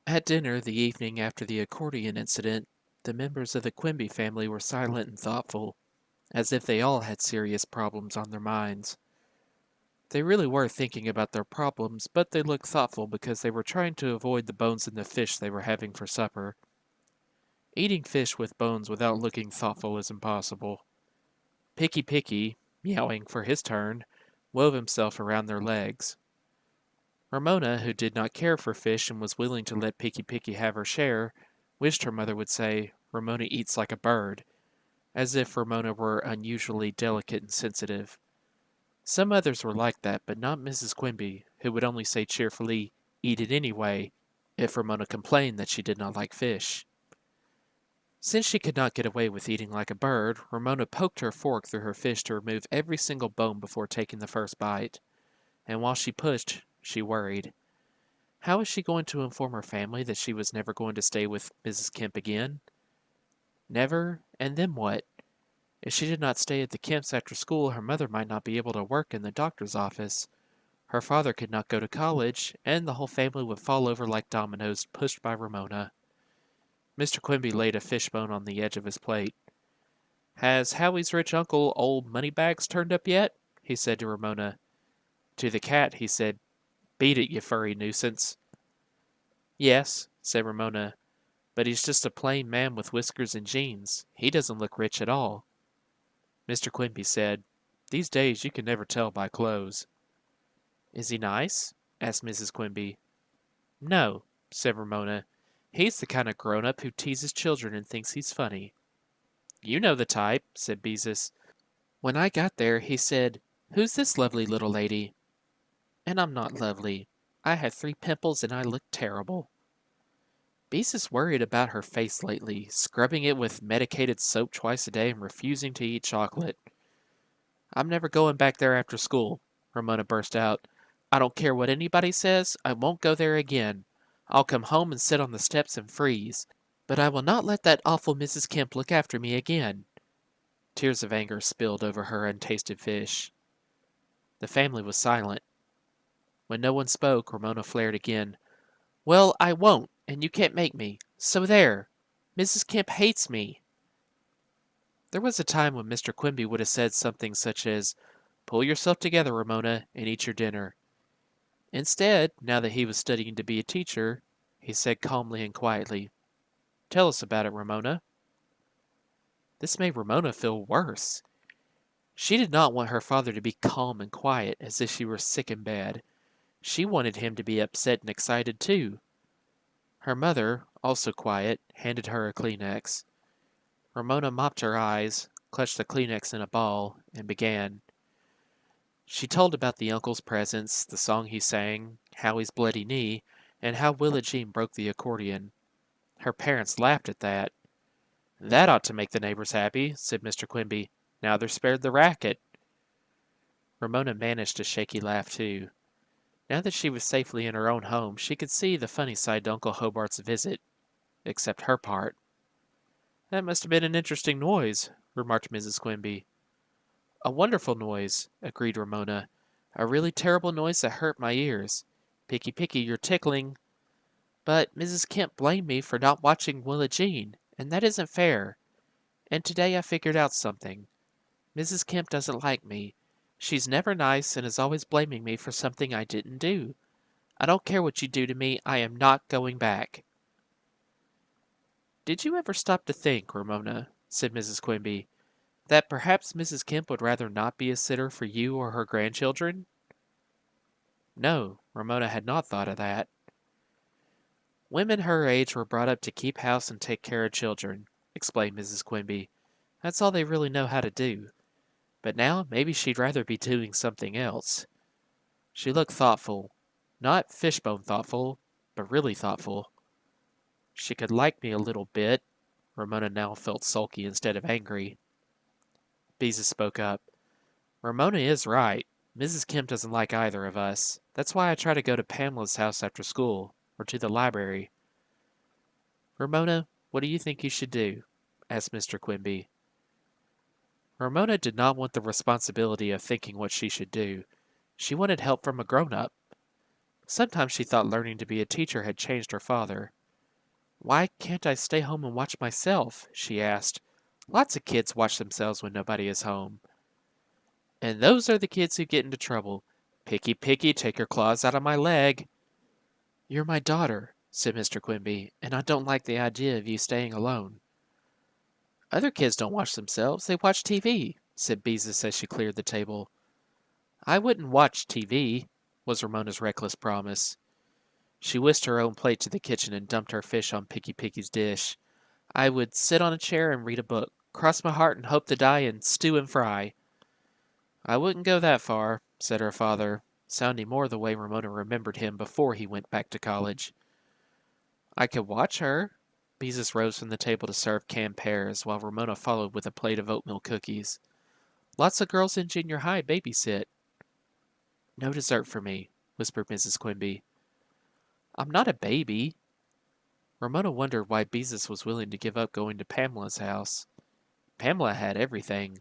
At dinner the evening after the accordion incident, the members of the Quimby family were silent and thoughtful, as if they all had serious problems on their minds. They really were thinking about their problems, but they looked thoughtful because they were trying to avoid the bones in the fish they were having for supper. Eating fish with bones without looking thoughtful is impossible. Picky Picky, meowing for his turn, wove himself around their legs. Ramona, who did not care for fish and was willing to let Picky Picky have her share, wished her mother would say, "Ramona eats like a bird," as if Ramona were unusually delicate and sensitive. Some others were like that, but not Mrs. Quimby, who would only say cheerfully, "Eat it anyway," if Ramona complained that she did not like fish. Since she could not get away with eating like a bird, Ramona poked her fork through her fish to remove every single bone before taking the first bite, and while she pushed, she worried. How was she going to inform her family that she was never going to stay with Mrs. Kemp again? Never? And then what? If she did not stay at the Kemps after school, her mother might not be able to work in the doctor's office. Her father could not go to college, and the whole family would fall over like dominoes pushed by Ramona. Mr. Quimby laid a fishbone on the edge of his plate. "Has Howie's rich uncle, old Moneybags, turned up yet?" he said to Ramona. To the cat, he said, "Beat it, you furry nuisance." "Yes," said Ramona, "but he's just a plain man with whiskers and jeans. He doesn't look rich at all." Mr. Quimby said, "These days you can never tell by clothes." "Is he nice?" asked Mrs. Quimby. "No," said Ramona. "He's the kind of grown-up who teases children and thinks he's funny." "You know the type," said Beezus. "When I got there, he said, 'Who's this lovely little lady?' And I'm not lovely. I have 3 pimples and I look terrible." Beezus worried about her face lately, scrubbing it with medicated soap twice a day and refusing to eat chocolate. "I'm never going back there after school," Ramona burst out. "I don't care what anybody says, I won't go there again. I'll come home and sit on the steps and freeze. But I will not let that awful Mrs. Kemp look after me again." Tears of anger spilled over her untasted fish. The family was silent. When no one spoke, Ramona flared again. "Well, I won't, and you can't make me. So there! Mrs. Kemp hates me." There was a time when Mr. Quimby would have said something such as, "Pull yourself together, Ramona, and eat your dinner." Instead, now that he was studying to be a teacher, he said calmly and quietly, "Tell us about it, Ramona." This made Ramona feel worse. She did not want her father to be calm and quiet as if she were sick in bed. She wanted him to be upset and excited too. Her mother, also quiet, handed her a Kleenex. Ramona mopped her eyes, clutched the Kleenex in a ball, and began. She told about the uncle's presents, the song he sang, Howie's bloody knee, and how Willa Jean broke the accordion. Her parents laughed at that. "That ought to make the neighbors happy," said Mr. Quimby. "Now they're spared the racket." Ramona managed a shaky laugh too. Now that she was safely in her own home, she could see the funny side to Uncle Hobart's visit, except her part. "That must have been an interesting noise," remarked Mrs. Quimby. "A wonderful noise," agreed Ramona. "A really terrible noise that hurt my ears. Picky Picky, you're tickling." "But Mrs. Kemp blamed me for not watching Willa Jean, and that isn't fair. And today I figured out something. Mrs. Kemp doesn't like me. She's never nice and is always blaming me for something I didn't do. I don't care what you do to me, I am not going back." "Did you ever stop to think, Ramona," said Mrs. Quimby, "that perhaps Mrs. Kemp would rather not be a sitter for you or her grandchildren?" No, Ramona had not thought of that. "Women her age were brought up to keep house and take care of children," explained Mrs. Quimby. "That's all they really know how to do. But now maybe she'd rather be doing something else." She looked thoughtful. Not fishbone thoughtful, but really thoughtful. "She could like me a little bit." Ramona now felt sulky instead of angry. Beezus spoke up. "Ramona is right. Mrs. Kemp doesn't like either of us. That's why I try to go to Pamela's house after school, or to the library." "Ramona, what do you think you should do?" asked Mr. Quimby. Ramona did not want the responsibility of thinking what she should do. She wanted help from a grown-up. Sometimes she thought learning to be a teacher had changed her father. Why can't I stay home and watch myself? She asked. Lots of kids watch themselves when nobody is home. And those are the kids who get into trouble. Picky, picky, take your claws out of my leg. You're my daughter, said Mr. Quimby, and I don't like the idea of you staying alone. Other kids don't watch themselves, they watch TV, said Beezus as she cleared the table. I wouldn't watch TV, was Ramona's reckless promise. She whisked her own plate to the kitchen and dumped her fish on Picky Picky's dish. I would sit on a chair and read a book, cross my heart and hope to die, and stew and fry. I wouldn't go that far, said her father, sounding more the way Ramona remembered him before he went back to college. I could watch her. Beezus rose from the table to serve canned pears, while Ramona followed with a plate of oatmeal cookies. Lots of girls in junior high babysit. No dessert for me, whispered Mrs. Quimby. I'm not a baby. Ramona wondered why Beezus was willing to give up going to Pamela's house. Pamela had everything.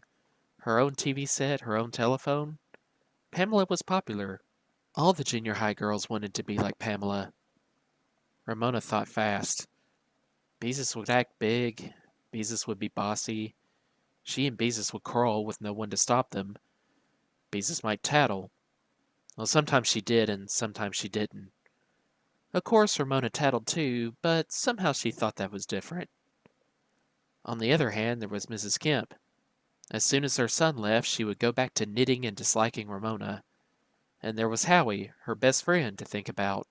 Her own TV set, her own telephone. Pamela was popular. All the junior high girls wanted to be like Pamela. Ramona thought fast. Beezus would act big. Beezus would be bossy. She and Beezus would quarrel with no one to stop them. Beezus might tattle. Well, sometimes she did, and sometimes she didn't. Of course, Ramona tattled too, but somehow she thought that was different. On the other hand, there was Mrs. Kemp. As soon as her son left, she would go back to knitting and disliking Ramona. And there was Howie, her best friend, to think about.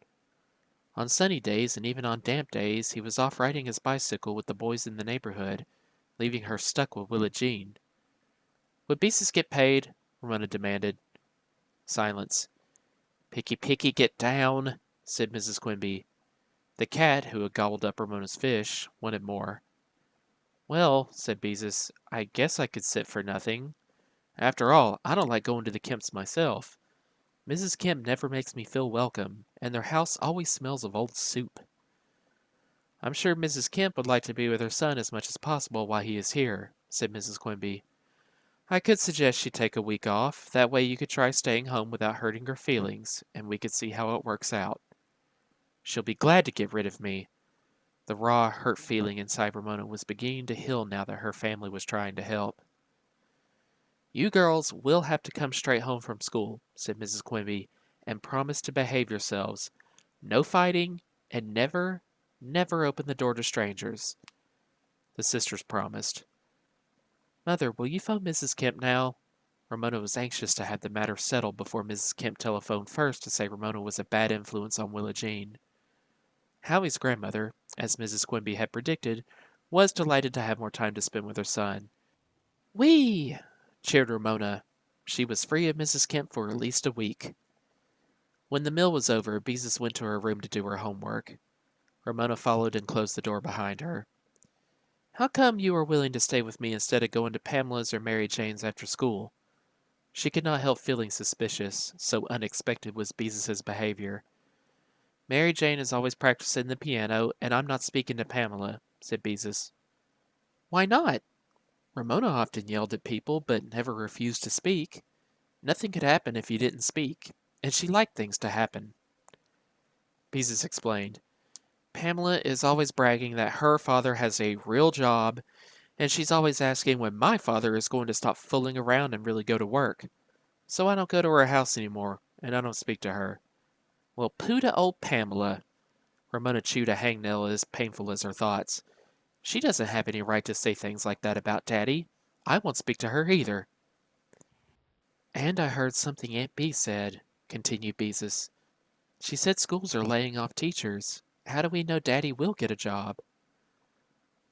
On sunny days and even on damp days, he was off riding his bicycle with the boys in the neighborhood, leaving her stuck with Willa Jean. Would Beezus get paid? Ramona demanded. Silence. Picky, picky, get down, said Mrs. Quimby. The cat, who had gobbled up Ramona's fish, wanted more. Well, said Beezus, I guess I could sit for nothing. After all, I don't like going to the Kemps myself. Mrs. Kemp never makes me feel welcome, and their house always smells of old soup. I'm sure Mrs. Kemp would like to be with her son as much as possible while he is here, said Mrs. Quimby. I could suggest she take a week off. That way you could try staying home without hurting her feelings, and we could see how it works out. She'll be glad to get rid of me. The raw, hurt feeling inside Ramona was beginning to heal now that her family was trying to help. You girls will have to come straight home from school, said Mrs. Quimby, and promise to behave yourselves. No fighting, and never, never open the door to strangers. The sisters promised. Mother, will you phone Mrs. Kemp now? Ramona was anxious to have the matter settled before Mrs. Kemp telephoned first to say Ramona was a bad influence on Willa Jean. Howie's grandmother, as Mrs. Quimby had predicted, was delighted to have more time to spend with her son. Whee! Cheered Ramona. She was free of Mrs. Kemp for at least a week. When the meal was over, Beezus went to her room to do her homework. Ramona followed and closed the door behind her. How come you are willing to stay with me instead of going to Pamela's or Mary Jane's after school? She could not help feeling suspicious, so unexpected was Beezus's behavior. Mary Jane is always practicing the piano, and I'm not speaking to Pamela, said Beezus. Why not? Ramona often yelled at people, but never refused to speak. Nothing could happen if you didn't speak, and she liked things to happen. Beezus explained. Pamela is always bragging that her father has a real job, and she's always asking when my father is going to stop fooling around and really go to work. So I don't go to her house anymore, and I don't speak to her. Well, pooh to old Pamela. Ramona chewed a hangnail as painful as her thoughts. She doesn't have any right to say things like that about Daddy. I won't speak to her either. And I heard something Aunt Bee said, continued Beezus. She said schools are laying off teachers. How do we know Daddy will get a job?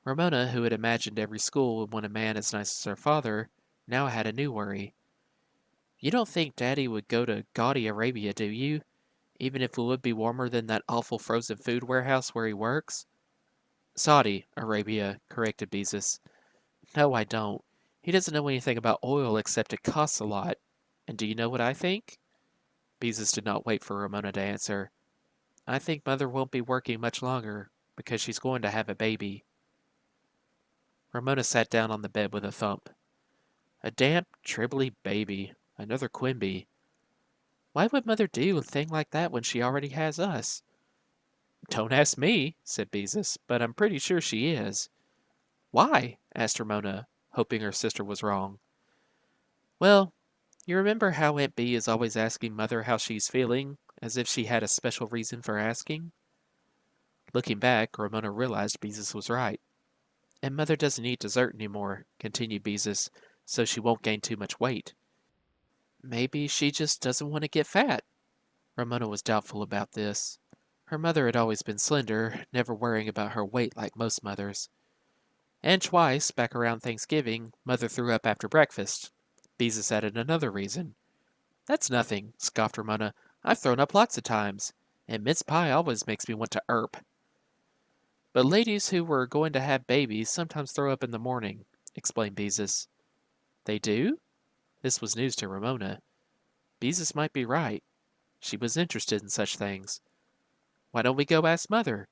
Ramona, who had imagined every school would want a man as nice as her father, now had a new worry. You don't think Daddy would go to gaudy Arabia, do you? Even if it would be warmer than that awful frozen food warehouse where he works? Saudi Arabia, corrected Beezus. No, I don't. He doesn't know anything about oil except it costs a lot. And do you know what I think? Beezus did not wait for Ramona to answer. I think Mother won't be working much longer, because she's going to have a baby. Ramona sat down on the bed with a thump. A damp, dribbly baby. Another Quimby. Why would Mother do a thing like that when she already has us? Don't ask me, said Beezus, but I'm pretty sure she is. Why? Asked Ramona, hoping her sister was wrong. Well, you remember how Aunt Bee is always asking Mother how she's feeling, as if she had a special reason for asking? Looking back, Ramona realized Beezus was right. And Mother doesn't eat dessert anymore, continued Beezus, so she won't gain too much weight. Maybe she just doesn't want to get fat. Ramona was doubtful about this. Her mother had always been slender, never worrying about her weight like most mothers. And twice, back around Thanksgiving, Mother threw up after breakfast. Beezus added another reason. That's nothing, scoffed Ramona. I've thrown up lots of times, and mince pie always makes me want to erp. But ladies who were going to have babies sometimes throw up in the morning, explained Beezus. They do? This was news to Ramona. Beezus might be right. She was interested in such things. Why don't we go ask Mother?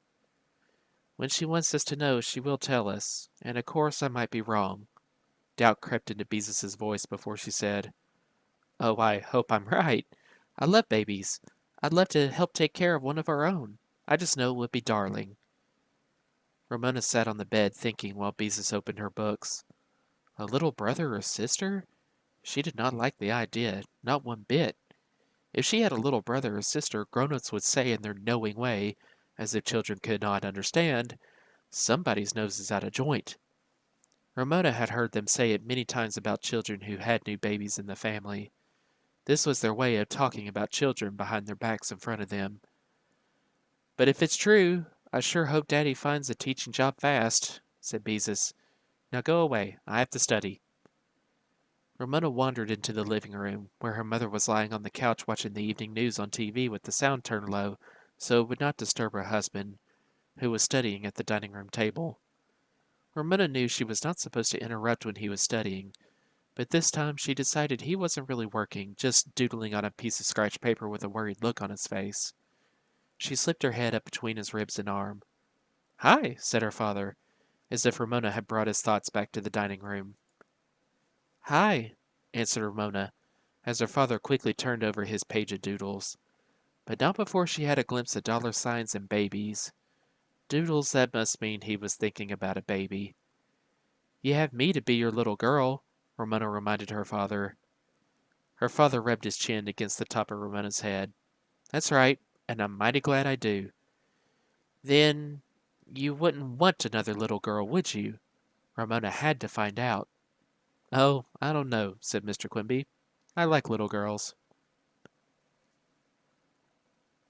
When she wants us to know, she will tell us, and of course I might be wrong. Doubt crept into Beezus's voice before she said, Oh, I hope I'm right. I love babies. I'd love to help take care of one of our own. I just know it would be darling. Ramona sat on the bed thinking while Beezus opened her books. A little brother or sister? She did not like the idea, not one bit. If she had a little brother or sister, grown-ups would say in their knowing way, as if children could not understand, somebody's nose is out of joint. Ramona had heard them say it many times about children who had new babies in the family. This was their way of talking about children behind their backs in front of them. But if it's true, I sure hope Daddy finds a teaching job fast, said Beezus. Now go away. I have to study. Ramona wandered into the living room, where her mother was lying on the couch watching the evening news on TV with the sound turned low so it would not disturb her husband, who was studying at the dining room table. Ramona knew she was not supposed to interrupt when he was studying, but this time she decided he wasn't really working, just doodling on a piece of scratch paper with a worried look on his face. She slipped her head up between his ribs and arm. Hi, said her father, as if Ramona had brought his thoughts back to the dining room. Hi, answered Ramona, as her father quickly turned over his page of doodles. But not before she had a glimpse of dollar signs and babies. Doodles, that must mean he was thinking about a baby. You have me to be your little girl, Ramona reminded her father. Her father rubbed his chin against the top of Ramona's head. That's right, and I'm mighty glad I do. Then you wouldn't want another little girl, would you? Ramona had to find out. Oh, I don't know, said Mr. Quimby. I like little girls.